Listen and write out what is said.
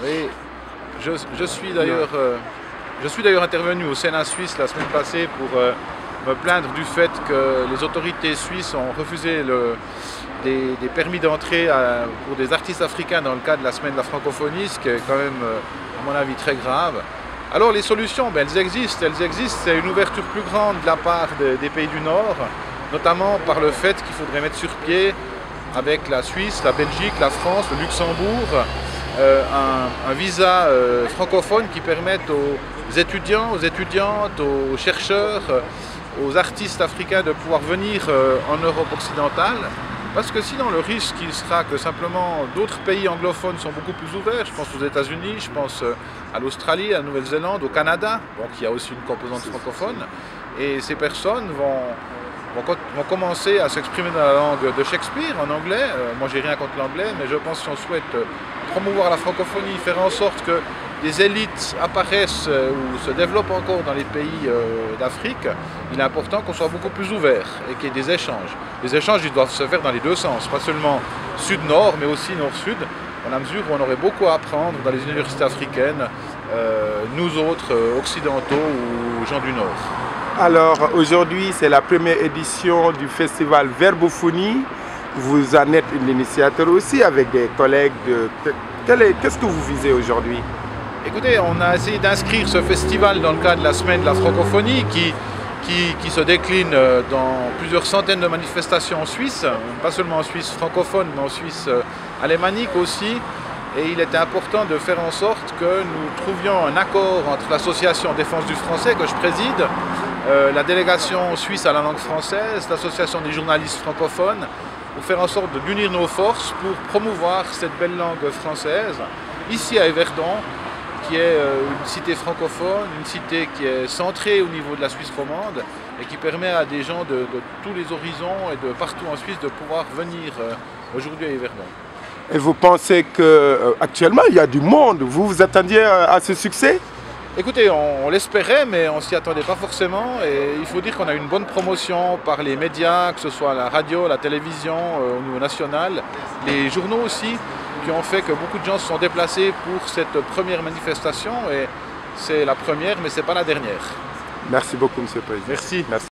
Oui, je suis d'ailleurs intervenu au Sénat suisse la semaine passée pour me plaindre du fait que les autorités suisses ont refusé des permis d'entrée pour des artistes africains dans le cadre de la semaine de la francophonie, ce qui est quand même, à mon avis, très grave. Alors les solutions, elles existent. C'est une ouverture plus grande de la part des pays du Nord, notamment par le fait qu'il faudrait mettre sur pied, avec la Suisse, la Belgique, la France, le Luxembourg, un visa francophone qui permette aux étudiants, aux étudiantes, aux chercheurs, aux artistes africains de pouvoir venir en Europe occidentale. Parce que sinon le risque il sera que simplement d'autres pays anglophones sont beaucoup plus ouverts. Je pense aux États-Unis, je pense à l'Australie, à la Nouvelle-Zélande, au Canada, donc il y a aussi une composante francophone. Et ces personnes vont commencer à s'exprimer dans la langue de Shakespeare, en anglais. Moi j'ai rien contre l'anglais, mais je pense que si on souhaite promouvoir la francophonie, faire en sorte que des élites apparaissent ou se développent encore dans les pays d'Afrique, il est important qu'on soit beaucoup plus ouvert et qu'il y ait des échanges. Les échanges ils doivent se faire dans les deux sens, pas seulement sud-nord, mais aussi nord-sud, dans la mesure où on aurait beaucoup à apprendre dans les universités africaines, nous autres occidentaux ou gens du Nord. Alors aujourd'hui, c'est la première édition du festival Verbophonie. Vous en êtes l'initiateur aussi avec des collègues. Qu'est-ce que vous visez aujourd'hui? Écoutez, on a essayé d'inscrire ce festival dans le cadre de la semaine de la francophonie qui se décline dans plusieurs centaines de manifestations en Suisse, pas seulement en Suisse francophone, mais en Suisse alémanique aussi. Et il était important de faire en sorte que nous trouvions un accord entre l'association Défense du français que je préside, la délégation suisse à la langue française, l'association des journalistes francophones, pour faire en sorte d'unir nos forces pour promouvoir cette belle langue française, ici à Yverdon, qui est une cité francophone, une cité qui est centrée au niveau de la Suisse romande et qui permet à des gens de tous les horizons et de partout en Suisse de pouvoir venir aujourd'hui à Yverdon. Et vous pensez qu'actuellement il y a du monde, vous vous attendiez à ce succès? Écoutez, on l'espérait, mais on ne s'y attendait pas forcément. Et il faut dire qu'on a eu une bonne promotion par les médias, que ce soit la radio, la télévision, au niveau national, les journaux aussi, qui ont fait que beaucoup de gens se sont déplacés pour cette première manifestation. Et c'est la première, mais ce n'est pas la dernière. Merci beaucoup, M. le Président. Merci.